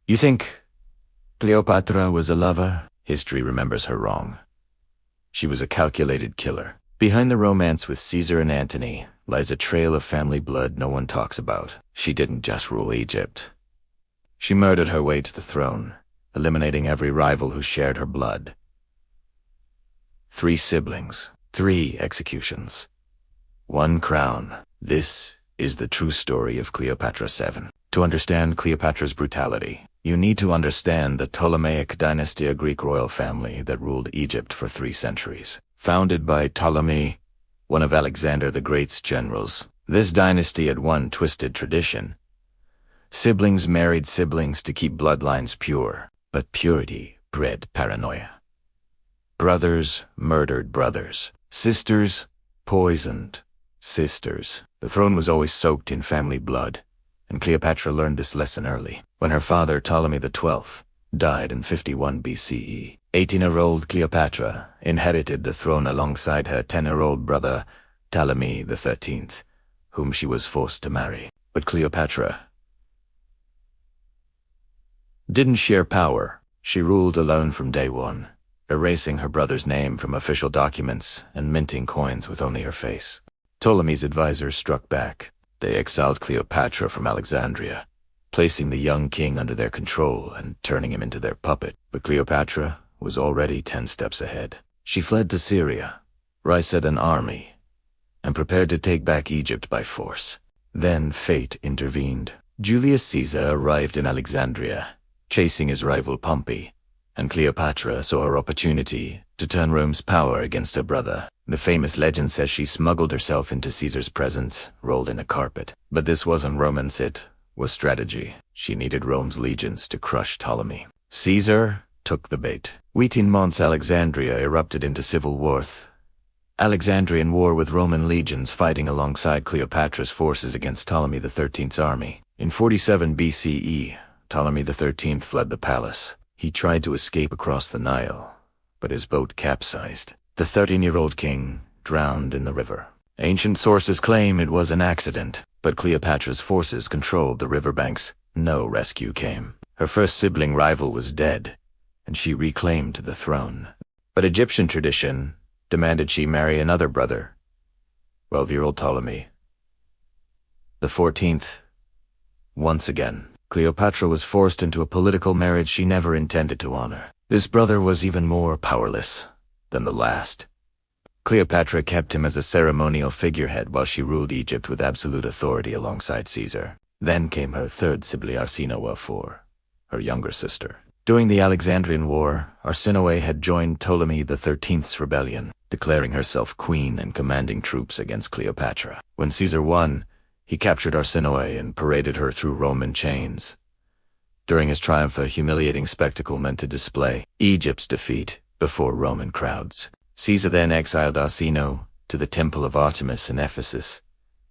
You think Cleopatra was a lover? History remembers her wrong. She was a calculated killer. Behind the romance with Caesar and Antony lies a trail of family blood no one talks about. She didn't just rule Egypt. She murdered her way to the throne, eliminating every rival who shared her blood. 3 siblings, 3 executions, 1 crown. This is the true story of Cleopatra VII. To understand Cleopatra's brutality, you need to understand the Ptolemaic Dynasty, a Greek royal family that ruled Egypt for 3 centuries. Founded by Ptolemy, one of Alexander the Great's generals, this dynasty had one twisted tradition. Siblings married siblings to keep bloodlines pure, but purity bred paranoia. Brothers murdered brothers. Sisters poisoned sisters. The throne was always soaked in family blood, and Cleopatra learned this lesson early. When her father, Ptolemy XII, died in 51 BCE, 18-year-old Cleopatra inherited the throne alongside her 10-year-old brother, Ptolemy XIII, whom she was forced to marry. But Cleopatra didn't share power. She ruled alone from day one, erasing her brother's name from official documents and minting coins with only her face. Ptolemy's advisors struck back. They exiled Cleopatra from Alexandria, placing the young king under their control and turning him into their puppet. But Cleopatra was already 10 steps ahead. She fled to Syria, raised an army, and prepared to take back Egypt by force. Then fate intervened. Julius Caesar arrived in Alexandria, chasing his rival Pompey, and Cleopatra saw her opportunity to turn Rome's power against her brother. The famous legend says she smuggled herself into Caesar's presence, rolled in a carpet. But this wasn't romance, it was strategy. She needed Rome's legions to crush Ptolemy. Caesar took the bait. Within months, Alexandria erupted into civil war. Alexandrian war with Roman legions fighting alongside Cleopatra's forces against Ptolemy XIII's army. In 47 BCE, Ptolemy XIII fled the palace. He tried to escape across the Nile, but his boat capsized. The 13-year-old king drowned in the river. Ancient sources claim it was an accident, but Cleopatra's forces controlled the riverbanks. No rescue came. Her first sibling rival was dead, and she reclaimed the throne. But Egyptian tradition demanded she marry another brother, 12-year-old Ptolemy XIV. Once again, Cleopatra was forced into a political marriage she never intended to honor. This brother was even more powerless than the last. Cleopatra kept him as a ceremonial figurehead while she ruled Egypt with absolute authority alongside Caesar. Then came her third sibling, Arsinoe IV, her younger sister. During the Alexandrian War, Arsinoe had joined Ptolemy XIII's rebellion, declaring herself queen and commanding troops against Cleopatra. When Caesar won, he captured Arsinoe and paraded her through Roman chains. During his triumph, a humiliating spectacle meant to display Egypt's defeat before Roman crowds. Caesar then exiled Arsinoe to the Temple of Artemis in Ephesus,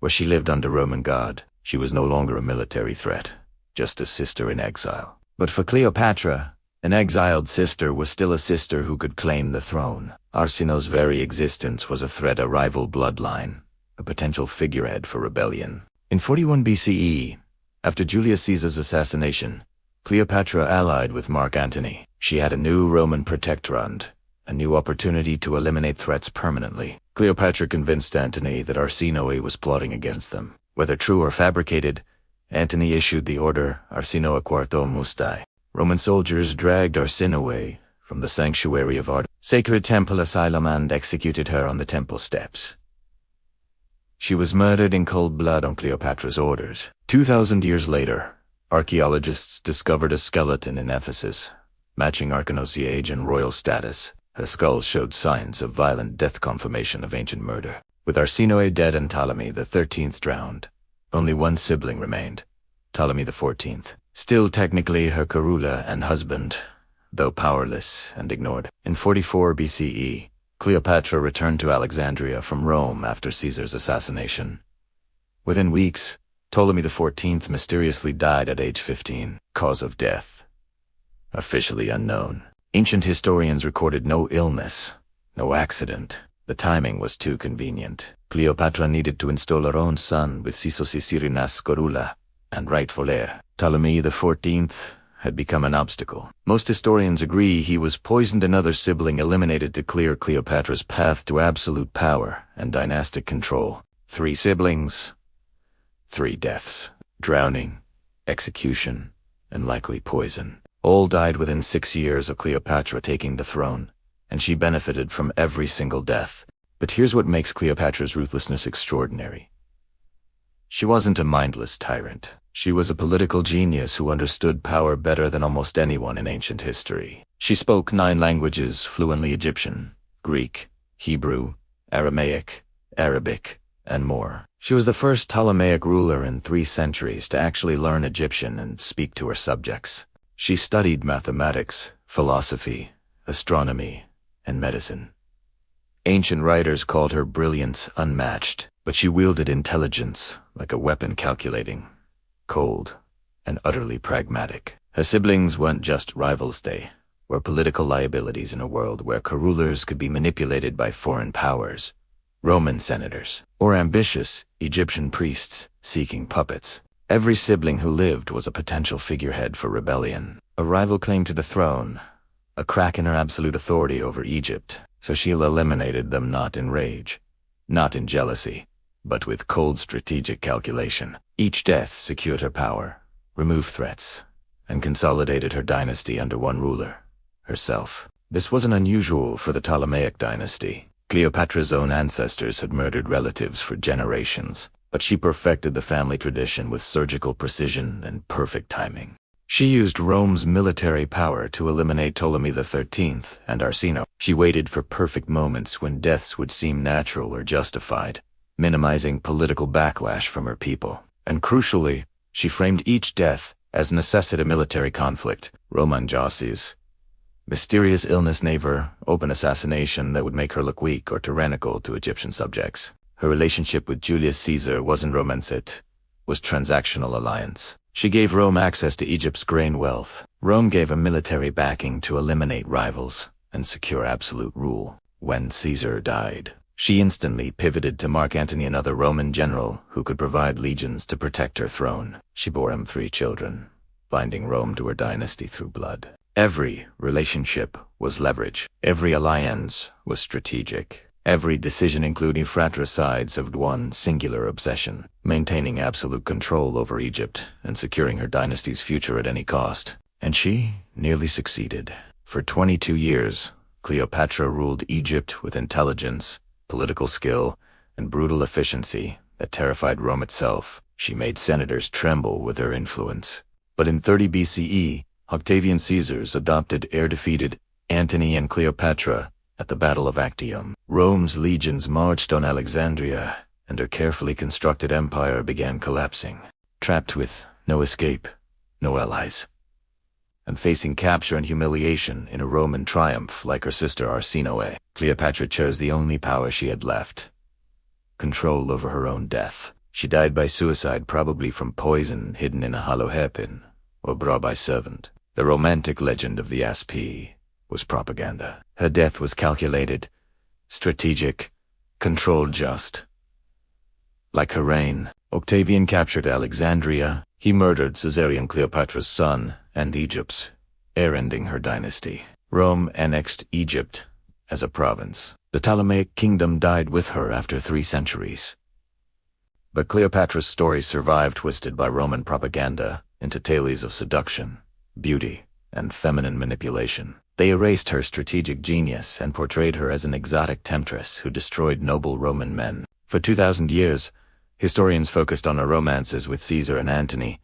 where she lived under Roman guard. She was no longer a military threat, just a sister in exile. But for Cleopatra, an exiled sister was still a sister who could claim the throne. Arsinoe's very existence was a threat, a rival bloodline, a potential figurehead for rebellion. In 41 BCE, after Julius Caesar's assassination, Cleopatra allied with Mark Antony. She had a new Roman protectorate, a new opportunity to eliminate threats permanently. Cleopatra convinced Antony that Arsinoe was plotting against them. Whether true or fabricated, Antony issued the order Arsinoe IV Mustai. Roman soldiers dragged Arsinoe from the sanctuary of Artemis, sacred temple asylum, and executed her on the temple steps. She was murdered in cold blood on Cleopatra's orders. 2,000 years later, archaeologists discovered a skeleton in Ephesus, matching Arsinoe's age and royal status. Her skull showed signs of violent death, confirmation of ancient murder. With Arsinoe dead and Ptolemy XIII drowned, only one sibling remained, Ptolemy XIV. Still technically her Karula and husband, though powerless and ignored. In 44 BCE, Cleopatra returned to Alexandria from Rome after Caesar's assassination. Within weeks, Ptolemy XIV mysteriously died at age 15. Cause of death officially unknown. Ancient historians recorded no illness, no accident. The timing was too convenient. Cleopatra needed to install her own son with Sisosisirinas Korula and rightful heir. Ptolemy XIV had become an obstacle. Most historians agree he was poisoned, another sibling eliminated to clear Cleopatra's path to absolute power and dynastic control. 3 siblings, 3 deaths: drowning, execution, and likely poison. All died within 6 years of Cleopatra taking the throne, and she benefited from every single death. But here's what makes Cleopatra's ruthlessness extraordinary. She wasn't a mindless tyrant. She was a political genius who understood power better than almost anyone in ancient history. She spoke 9 languages fluently: Egyptian, Greek, Hebrew, Aramaic, Arabic, and more. She was the first Ptolemaic ruler in 3 centuries to actually learn Egyptian and speak to her subjects. She studied mathematics, philosophy, astronomy, and medicine. Ancient writers called her brilliance unmatched, but she wielded intelligence like a weapon, calculating, cold, and utterly pragmatic. Her siblings weren't just rivals, they were political liabilities in a world where co-rulers could be manipulated by foreign powers, Roman senators, or ambitious Egyptian priests seeking puppets. Every sibling who lived was a potential figurehead for rebellion, a rival claim to the throne, a crack in her absolute authority over Egypt. So she eliminated them not in rage, not in jealousy, but with cold strategic calculation. Each death secured her power, removed threats, and consolidated her dynasty under one ruler, herself. This wasn't unusual for the Ptolemaic dynasty. Cleopatra's own ancestors had murdered relatives for generations, but she perfected the family tradition with surgical precision and perfect timing. She used Rome's military power to eliminate Ptolemy XIII and Arsinoe. She waited for perfect moments when deaths would seem natural or justified, minimizing political backlash from her people. And crucially, she framed each death as necessitated military conflict. Roman josses, mysterious illness, never open assassination that would make her look weak or tyrannical to Egyptian subjects. Her relationship with Julius Caesar wasn't romance, it was transactional alliance. She gave Rome access to Egypt's grain wealth. Rome gave a military backing to eliminate rivals and secure absolute rule. When Caesar died, she instantly pivoted to Mark Antony, another Roman general who could provide legions to protect her throne. She bore him 3 children, binding Rome to her dynasty through blood. Every relationship was leverage. Every alliance was strategic. Every decision, including fratricides, of one singular obsession: maintaining absolute control over Egypt and securing her dynasty's future at any cost. And she nearly succeeded. For 22 years, Cleopatra ruled Egypt with intelligence, political skill, and brutal efficiency that terrified Rome itself. She made senators tremble with her influence. But in 30 BCE, Octavian Caesar's adopted heir defeated Antony and Cleopatra at the Battle of Actium. Rome's legions marched on Alexandria, and her carefully constructed empire began collapsing. Trapped with no escape, no allies, and facing capture and humiliation in a Roman triumph like her sister Arsinoe, Cleopatra chose the only power she had left: control over her own death. She died by suicide, probably from poison hidden in a hollow hairpin, or brought by servant. The romantic legend of the SP was propaganda. Her death was calculated, strategic, controlled, just like her reign. Octavian captured Alexandria. He murdered Caesarion, Cleopatra's son, and Egypt's heir, ending her dynasty. Rome annexed Egypt as a province. The Ptolemaic kingdom died with her after 3 centuries. But Cleopatra's story survived, twisted by Roman propaganda into tales of seduction, beauty, and feminine manipulation. They erased her strategic genius and portrayed her as an exotic temptress who destroyed noble Roman men. For 2,000 years, historians focused on her romances with Caesar and Antony,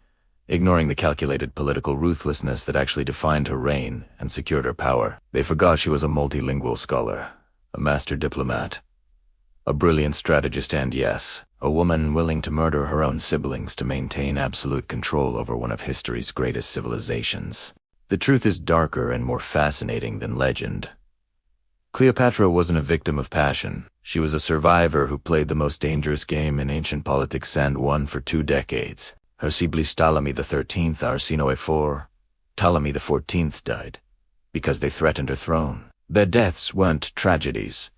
ignoring the calculated political ruthlessness that actually defined her reign and secured her power. They forgot she was a multilingual scholar, a master diplomat, a brilliant strategist, and yes, a woman willing to murder her own siblings to maintain absolute control over one of history's greatest civilizations. The truth is darker and more fascinating than legend. Cleopatra wasn't a victim of passion. She was a survivor who played the most dangerous game in ancient politics and won for 2 decades. Her siblings Ptolemy XIII, Arsinoe IV, Ptolemy XIV died because they threatened her throne. Their deaths weren't tragedies.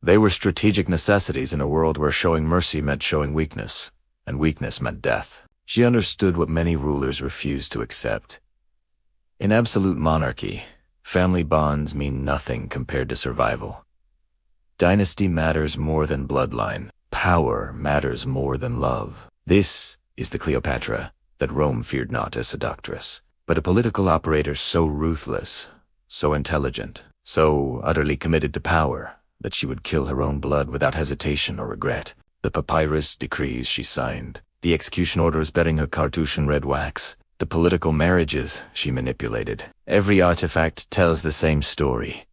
They were strategic necessities in a world where showing mercy meant showing weakness, and weakness meant death. She understood what many rulers refused to accept: In absolute monarchy, family bonds mean nothing compared to survival. Dynasty matters more than bloodline. Power matters more than love. This is the Cleopatra that Rome feared not as seductress, but a political operator so ruthless, so intelligent, so utterly committed to power that she would kill her own blood without hesitation or regret. The papyrus decrees she signed, the execution orders bearing her cartouche in red wax, the political marriages she manipulated. Every artifact tells the same story.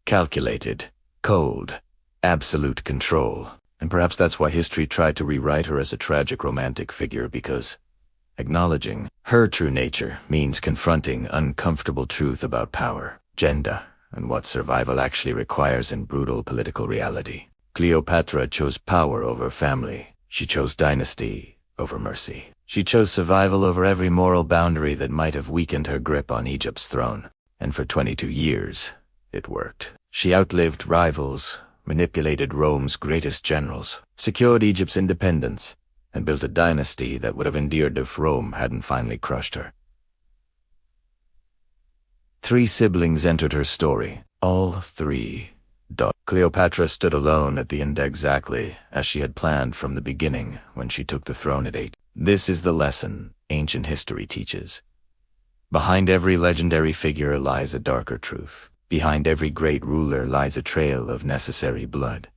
Calculated, cold, absolute control. And perhaps that's why history tried to rewrite her as a tragic romantic figure, because acknowledging her true nature means confronting uncomfortable truth about power, gender, and what survival actually requires in brutal political reality. Cleopatra chose power over family. She chose dynasty over mercy. She chose survival over every moral boundary that might have weakened her grip on Egypt's throne. And for 22 years, it worked. She outlived rivals, manipulated Rome's greatest generals, secured Egypt's independence, and built a dynasty that would have endured if Rome hadn't finally crushed her. 3 siblings entered her story, all 3. Cleopatra stood alone at the end exactly as she had planned from the beginning when she took the throne at 8. This is the lesson ancient history teaches. Behind every legendary figure lies a darker truth. Behind every great ruler lies a trail of necessary blood.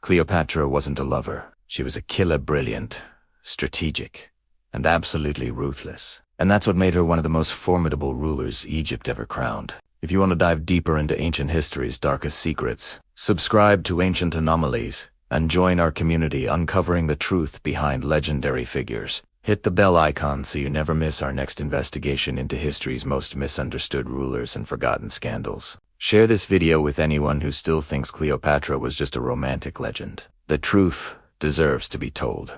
Cleopatra wasn't a lover. She was a killer brilliant, strategic, and absolutely ruthless. And that's what made her one of the most formidable rulers Egypt ever crowned. If you want to dive deeper into ancient history's darkest secrets, subscribe to Ancient Anomalies and join our community uncovering the truth behind legendary figures. Hit the bell icon so you never miss our next investigation into history's most misunderstood rulers and forgotten scandals. Share this video with anyone who still thinks Cleopatra was just a romantic legend. The truth deserves to be told.